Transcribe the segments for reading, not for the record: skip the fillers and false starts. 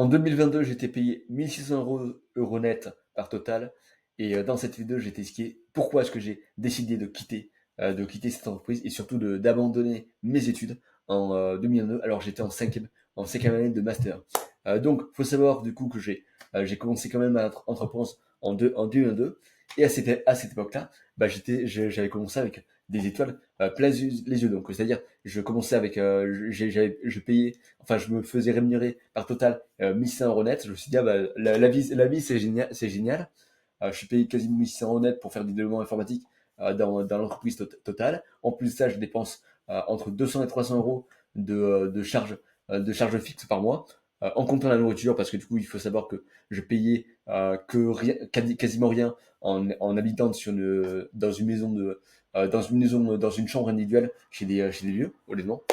En 2022, j'étais payé 1600 euros net par Total. Et dans cette vidéo, j'ai expliqué pourquoi est-ce que j'ai décidé de quitter cette entreprise et surtout d'abandonner mes études en 2022. Alors j'étais en cinquième année de master. Donc, faut savoir du coup que j'ai commencé quand même à être entreprendre en 2022. Et à cette époque-là, j'avais commencé avec des étoiles plein les yeux. Donc, c'est-à-dire, je commençais avec, je payais, enfin, je me faisais rémunérer par Total 1500 euros net. Je me suis dit, ah, bah, la vie, c'est génial, c'est génial. Je suis payé quasiment 800 euros net pour faire des développements informatiques dans l'entreprise Total. En plus de ça, je dépense entre 200 et 300 euros de charges fixes par mois, en comptant la nourriture, parce que du coup, il faut savoir que je payais quasiment rien en habitant dans une maison dans une chambre individuelle chez des vieux, honnêtement.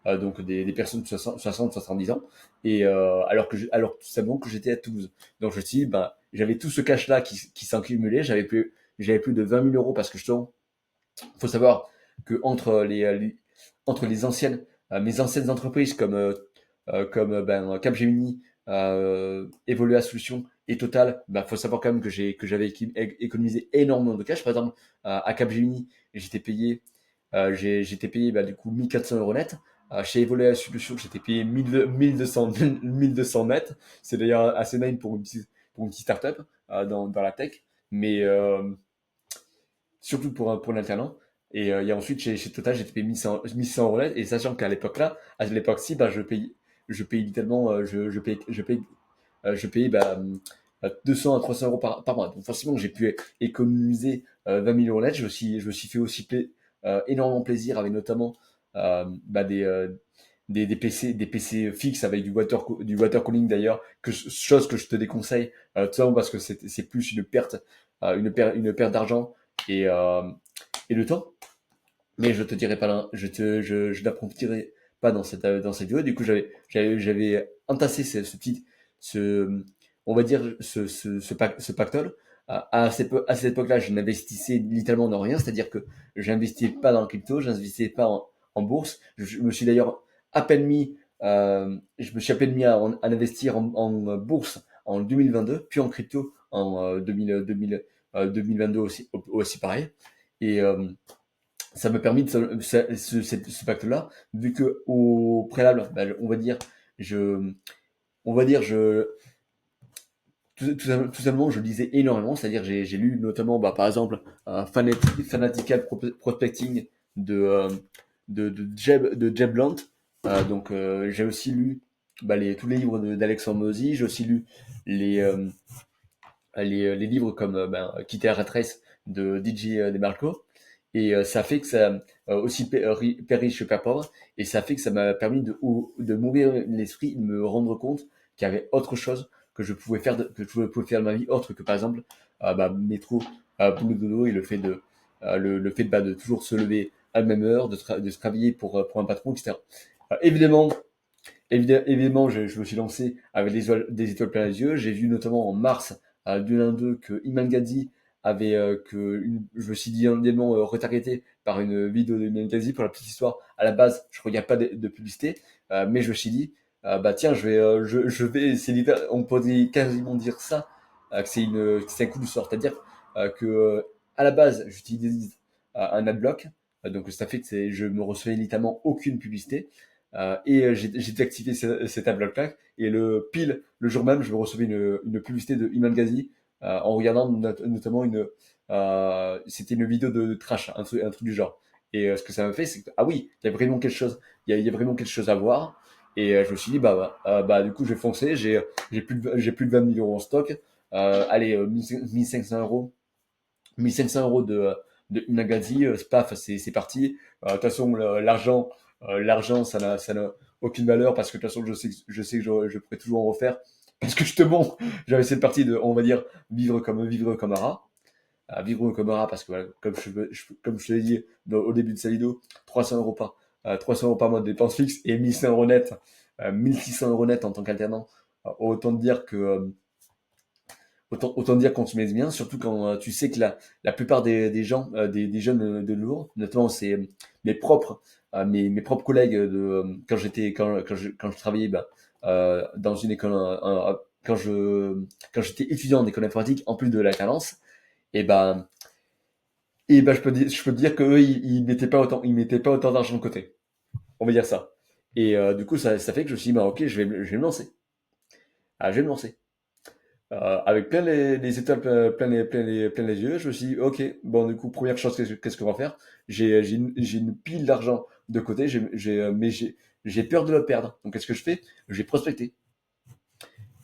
Donc des personnes de 70 ans, et alors tout simplement que j'étais à Toulouse. Donc je me suis dit, ben, j'avais tout ce cash là qui s'accumulait, j'avais plus de 20 000 euros parce que justement, faut savoir que entre les anciennes, mes anciennes entreprises comme Capgemini, Evolua Solutions et Total, bah, faut savoir quand même que j'avais économisé énormément de cash. Par exemple, à Capgemini, j'étais payé bah, du coup 1400 euros net. Chez Evolua Solutions, j'étais payé 1200 net. C'est d'ailleurs assez dingue pour une petite startup dans la tech, mais surtout pour l'alternant. Et ensuite, chez Total, j'étais payé 1100 euros net. Et sachant qu'à l'époque-là, à l'époque-ci, bah, je paye littéralement, je payais bah, 200 à 300 euros par mois. Donc forcément, j'ai pu économiser 20 000 euros net. Je me suis fait aussi énormément plaisir avec notamment bah, des PC fixes avec du water cooling d'ailleurs, chose que je te déconseille, tout simplement parce que c'est plus une perte d'argent et, euh, et de temps. Mais je te dirai pas là, je n'approfondirai pas dans cette vidéo. Du coup, j'avais entassé ce, on va dire, ce pactole. À cette époque-là, je n'investissais littéralement dans rien, c'est-à-dire que j'investissais pas dans le crypto, j'investissais pas en bourse. Je me suis d'ailleurs je me suis à peine mis à investir en bourse en 2022, puis en crypto en 2022 aussi pareil. Et ça m'a permis ce pacte-là, vu que au préalable, bah, je, on va dire, je, tout simplement, je lisais énormément, c'est-à-dire j'ai lu notamment, bah, par exemple, Fanatical Prospecting de, euh, de Jeb Blunt. Donc, j'ai aussi lu bah, tous les livres d'Alexandre Mozy, j'ai aussi lu les, euh, les livres comme Quitter la Rat Race de DJ DeMarco. Et ça fait que ça, aussi Père riche, Père pauvre, et ça fait que ça m'a permis de m'ouvrir l'esprit, de me rendre compte qu'il y avait autre chose que je pouvais faire de ma vie, autre que par exemple, bah, métro, boulot dodo, et le fait de toujours se lever à la même heure, de se travailler pour un patron, etc. Évidemment, évidemment, je me suis lancé avec des étoiles plein les yeux. J'ai vu notamment en mars 2022 que Iman Gadzhi je me suis dit indéniablement retargeté par une vidéo de Iman Gadzhi. Pour la petite histoire, à la base, je regarde pas de publicité, mais je me suis dit, bah tiens, on pourrait quasiment dire ça, que c'est un coup de sort. C'est-à-dire à la base, j'utilise un adblock, donc ça fait que je me recevais littéralement aucune publicité. J'ai désactivé cet adblock-là. Et pile, le jour même, je recevais une publicité de Iman Ghazi en regardant notamment c'était une vidéo de trash, un truc du genre. Et ce que ça m'a fait, c'est que, ah oui, il y a vraiment quelque chose, il y a vraiment quelque chose à voir. Et je me suis dit, du coup, je vais foncer, j'ai plus de 20 000 euros en stock. Allez, 1500 euros 1500 euros de Inagazi, paf, c'est parti. De toute façon, l'argent, ça n'a aucune valeur parce que de toute façon, je sais que je pourrais toujours en refaire. Parce que justement, j'avais cette partie de, on va dire, vivre comme un rat. Vivre comme un rat parce que, voilà, comme je te l'ai dit au début de cette vidéo, 300 euros 300 euros par mois de dépenses fixes et 1100 euros net, 1600 euros net en tant qu'alternant. Autant dire que, autant dire qu'on se met bien, surtout quand tu sais que la plupart des gens, des jeunes de Lourdes, notamment c'est mes propres collègues quand je travaillais bah, dans une école, quand j'étais étudiant en école informatique, en plus de l'alternance, et ben, je peux te dire qu'eux, ils mettaient pas autant d'argent de côté. On va dire ça. Et du coup, ça fait que je me suis dit, bah, ok, je vais me lancer. Ah, je vais me lancer. Avec les étoiles plein les yeux, je me suis dit, ok, bon, du coup, première chose, qu'est-ce qu'on va faire? J'ai une pile d'argent de côté, mais j'ai peur de le perdre. Donc, qu'est-ce que je fais? J'ai prospecté.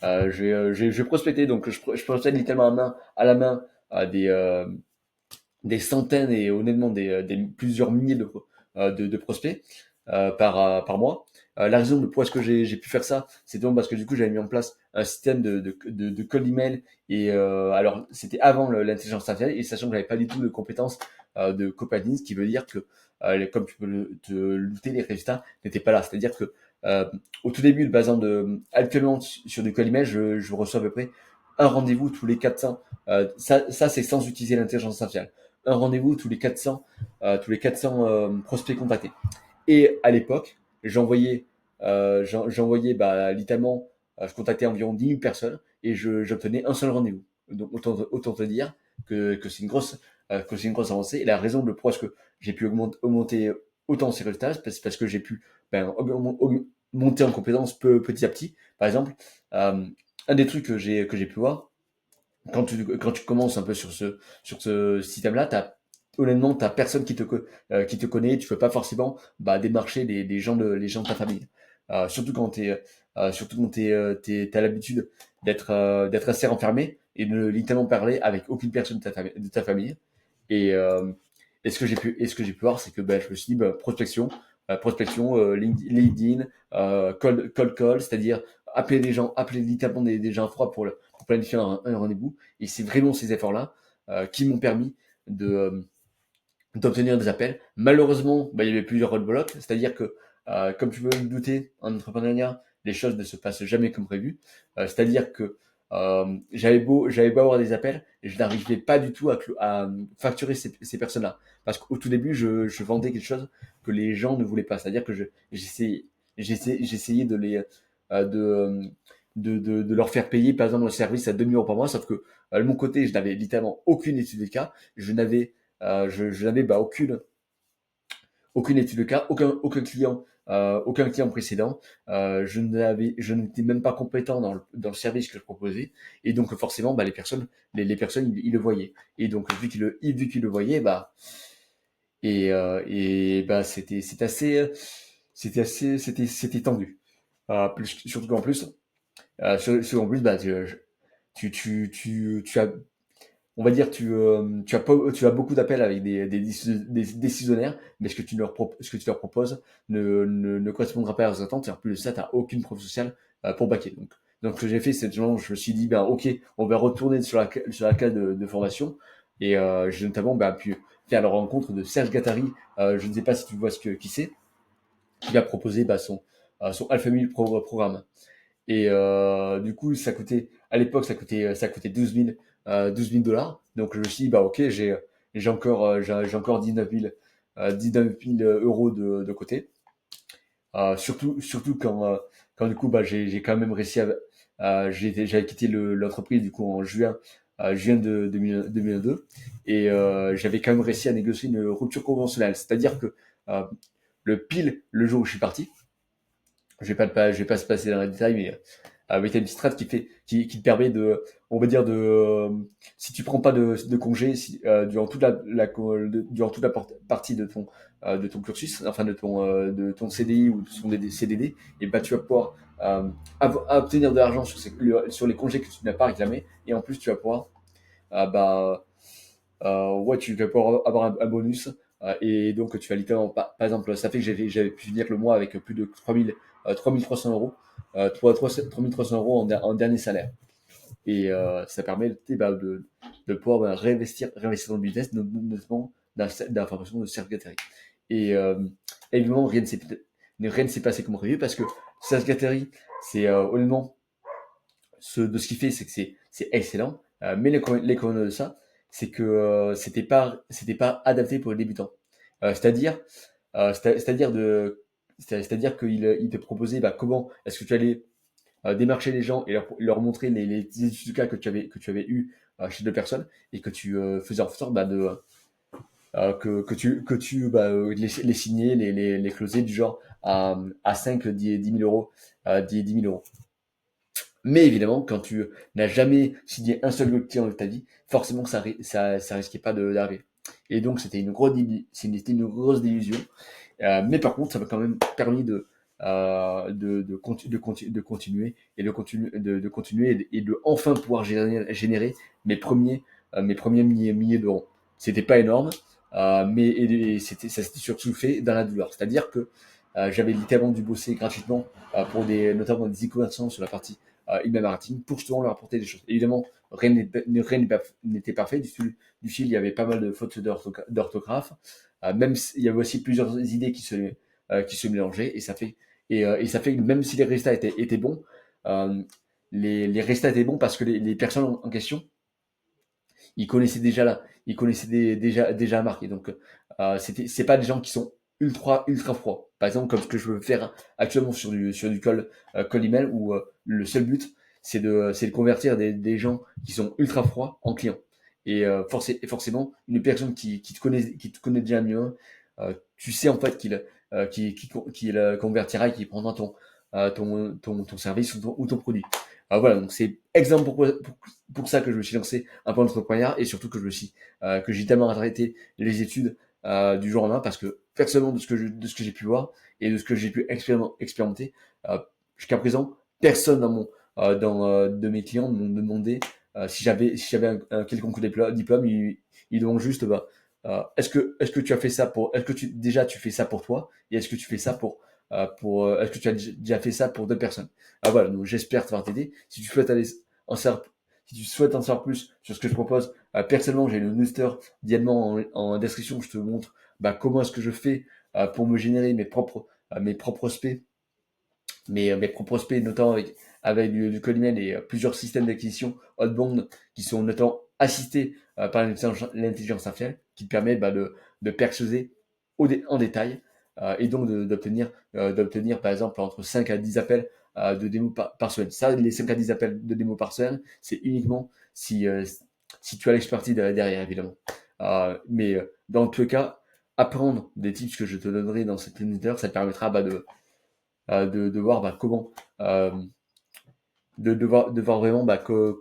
J'ai prospecté, donc je prospecte littéralement à la main des centaines et honnêtement des plusieurs milliers de prospects par mois. La raison de pourquoi est-ce que j'ai pu faire ça, c'est donc parce que du coup j'avais mis en place un système de cold email et alors c'était avant l'intelligence artificielle et sachant que j'avais pas du tout de compétences de copy, ce qui veut dire que comme tu peux te looter, les résultats n'étaient pas là. C'est-à-dire que euh, au tout début, par exemple, actuellement sur du cold email, je reçois à peu près un rendez-vous tous les 400. Ça c'est sans utiliser l'intelligence artificielle, un rendez-vous tous les 400 prospects contactés. Et à l'époque, j'envoyais bah, littéralement, je contactais environ 10 000 personnes et j'obtenais un seul rendez-vous. Donc autant te dire que c'est une grosse avancée. Et la raison de pourquoi est-ce que j'ai pu augmenter autant ces résultats, c'est parce que j'ai pu monter en compétences petit à petit. Par exemple, un des trucs que j'ai pu voir, quand tu commences un peu sur ce système-là, honnêtement, t'as personne qui te connaît, tu peux pas forcément bah, démarcher les gens de ta famille. Surtout quand t'as l'habitude d'être assez renfermé et de littéralement parler avec aucune personne de ta famille. Et, et ce que j'ai pu voir, c'est que bah, je me suis dit, bah, prospection, LinkedIn, cold call, c'est-à-dire appeler des gens, appeler littéralement des gens froids pour planifier un rendez-vous. Et c'est vraiment ces efforts-là qui m'ont permis de d'obtenir des appels. Malheureusement, bah, il y avait plusieurs roadblocks, c'est-à-dire que, comme tu peux le douter, en entrepreneuriat, les choses ne se passent jamais comme prévu. C'est-à-dire que j'avais beau avoir des appels, et je n'arrivais pas du tout à facturer ces personnes-là. Parce qu'au tout début, je vendais quelque chose que les gens ne voulaient pas. C'est-à-dire que j'essayais de leur faire payer, par exemple, le service à 2 000 € par mois, sauf que de mon côté, je n'avais littéralement aucune étude de cas. Je n'avais bah, aucune étude de cas, aucun client précédent. Je n'étais même pas compétent dans le service que je proposais. Et donc forcément, bah, les personnes, ils le voyaient. Et donc vu qu'ils le voyaient, bah, bah, c'était tendu. Surtout qu'en plus, en plus, bah, tu as on va dire, tu as beaucoup d'appels avec des décisionnaires, mais ce que tu leur proposes ne correspondra pas à leurs attentes. Et en plus de ça, tu n'as aucune preuve sociale pour baquer. Donc, ce que j'ai fait, c'est que je me suis dit, ben, ok, on va retourner sur la case de formation. Et j'ai notamment pu faire la rencontre de Serge Gattari. Je ne sais pas si tu vois qui c'est, qui va proposer son Alpha 1000 programme. Et du coup, à l'époque, ça coûtait 12 000 dollars. Donc je me suis dit, bah ok, j'ai encore 19 000 euros de côté. Surtout quand du coup, bah, j'ai quand même réussi j'avais quitté l'entreprise du coup en juin de 2002. Et j'avais quand même réussi à négocier une rupture conventionnelle. C'est-à-dire que euh, le jour où je suis parti, je vais pas se passer dans les détails, mais avec une petite strat qui te permet on va dire si tu prends pas de congé durant durant toute partie de ton cursus, enfin de ton CDI ou de ton CDD, et bah tu vas pouvoir obtenir de l'argent sur les congés que tu n'as pas réclamé, et en plus tu vas pouvoir bah ouais, tu vas pouvoir avoir un bonus. Et donc, tu vas littéralement, par exemple, ça fait que j'avais pu finir le mois avec plus de 3 300 euros, 3 300 euros en dernier salaire. Et ça permet bah, de pouvoir bah, réinvestir dans le business, notamment dans la formation de Sergateri. Et évidemment, rien ne s'est passé comme prévu parce que Sergateri, c'est honnêtement, de ce qu'il fait, c'est que c'est excellent. Mais l'inconvénient de ça, c'est que c'était pas adapté pour les débutants. C'est-à-dire, c'est-à-dire qu'il il te proposait bah, comment est-ce que tu allais démarcher les gens et leur montrer les études de cas que tu avais eu chez deux personnes et que tu faisais en sorte les signer, les closer du genre à 5, 10 000 euros, 10 000 euros. Mais évidemment, quand tu n'as jamais signé un seul client de ta vie, forcément ça risquait pas d'arriver. Et donc c'était une grosse délusion. Mais par contre, ça m'a quand même permis de continuer de continuer et de enfin pouvoir générer mes premiers milliers d'euros. C'était pas énorme, mais ça s'était surtout fait dans la douleur. C'est-à-dire que j'avais littéralement dû bosser gratuitement pour notamment des e-commerçants sur la partie email marketing pour justement leur apporter des choses. Évidemment, n'était parfait. Du fil, il y avait pas mal de fautes d'orthographe. Il y avait aussi plusieurs idées qui se mélangeaient et ça fait que même si les résultats étaient bons, euh, les résultats étaient bons parce que les personnes en question, ils connaissaient déjà la marque. Et donc, c'est pas des gens qui sont ultra froids. Par exemple, comme ce que je veux faire actuellement sur du call email où le seul but, c'est de convertir des gens qui sont ultra froids en clients. Forcément, une personne qui te connaît déjà mieux, tu sais en fait qu'il convertira et qu'il prendra ton service ou ton produit. Voilà, donc c'est exemple pour ça que je me suis lancé un peu entrepreneur et surtout que j'ai tellement arrêté les études du jour au lendemain parce que personnellement de ce que j'ai pu voir et de ce que j'ai pu expérimenter euh, jusqu'à présent, personne de mes clients ne m'ont demandé si j'avais un quelconque diplôme, ils demandent juste est-ce que tu as fait ça est-ce que tu fais ça pour toi et est-ce que tu fais ça est-ce que tu as déjà fait ça pour d'autres personnes. Voilà, donc j'espère t'avoir aidé. En savoir, si tu souhaites en savoir plus sur ce que je propose, personnellement, j'ai le newsletter dialement en description où je te montre comment est-ce que je fais pour me générer mes propres prospects, mes propres prospects, notamment avec du call email et plusieurs systèmes d'acquisition outbound qui sont notamment assistés par l'intelligence artificielle, qui te permettent de percevoir en détail et donc d'obtenir par exemple entre 5 à 10 appels de démo par semaine. Ça, les 5 à 10 appels de démo par semaine, c'est uniquement si tu as l'expertise derrière, évidemment. Dans tous les cas, apprendre des tips que je te donnerai dans cette newsletter, ça te permettra de voir comment de voir vraiment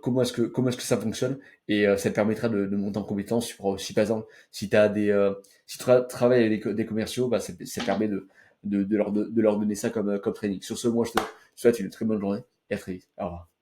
comment est-ce que ça fonctionne et ça te permettra de monter en compétence sur aussi par exemple si tu travailles avec des commerciaux, ça permet de leur donner ça comme training. Sur ce, moi je te souhaite une très bonne journée et à très vite. Au revoir.